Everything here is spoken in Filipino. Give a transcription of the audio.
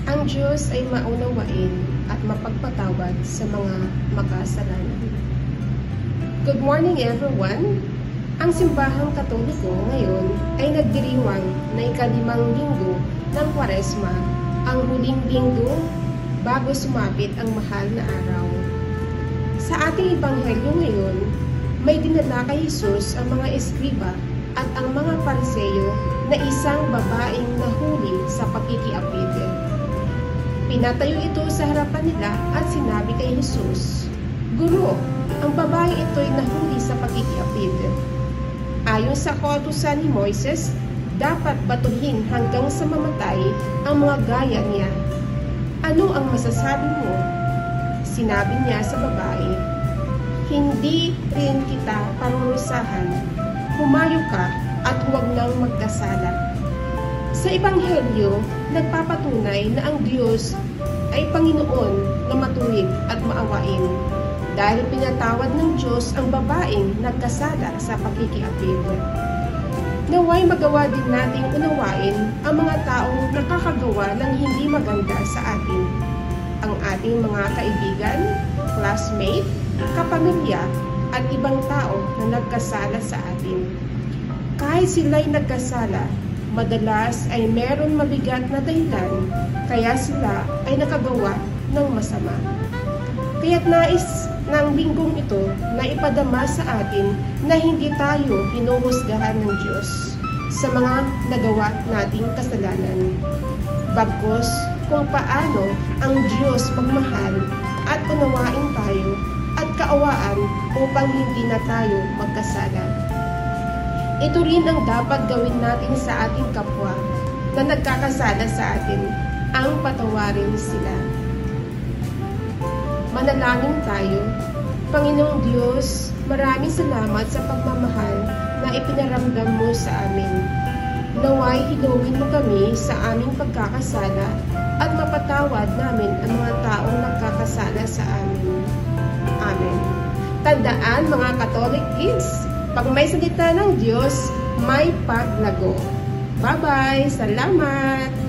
Ang Diyos ay maunawain at mapagpatawad sa mga makasalanan. Good morning everyone! Ang Simbahang Katoliko ngayon ay nagdiriwang na ika-5 linggo ng Kwaresma, ang huling linggo bago sumapit ang mahal na araw. Sa ating Ebanghelyo ngayon, may dinala kay Jesus ang mga eskriba at ang mga Pariseo na isang babaeng nahuli sa pakikiapid. Pinatayo ito sa harapan nila at sinabi kay Jesus, "Guro, ang babae ito'y nahuli sa pakikiapid. Ayon sa kautusan ni Moises, dapat batuhin hanggang sa mamatay ang mga gaya niya. Ano ang masasabi mo?" Sinabi niya sa babae, "Hindi rin kita parurusahan. Humayo ka at huwag nang magkasala." Sa Ebanghelyo, nagpapatunay na ang Diyos ay Panginoon na matuwid at maawain dahil pinatawad ng Diyos ang babaeng nagkasala sa pakikiapid. Naway magawa din nating unawain ang mga taong nakakagawa ng hindi maganda sa atin, ang ating mga kaibigan, classmate, kapamilya, at ibang tao na nagkasala sa atin. Kahit sila'y nagkasala, madalas ay meron mabigat na dahilan kaya sila ay nakagawa ng masama. Kaya't nais ng linggong ito na ipadama sa atin na hindi tayo hinuhusgahan ng Diyos sa mga nagawa nating kasalanan. Bagkus kung paano ang Diyos magmahal at unawain tayo at kaawaan upang hindi na tayo magkasala. Ito rin ang dapat gawin natin sa ating kapwa na nagkakasala sa atin, ang patawarin sila. Manalangin tayo. Panginoong Diyos, maraming salamat sa pagmamahal na ipinaramdam mo sa amin. Naway hinuwin mo kami sa aming pagkakasala at mapatawad namin ang mga taong nagkakasala sa amin. Amen. Tandaan mga Catholic kids, pag may salita ng Diyos, may paglago. Bye-bye! Salamat!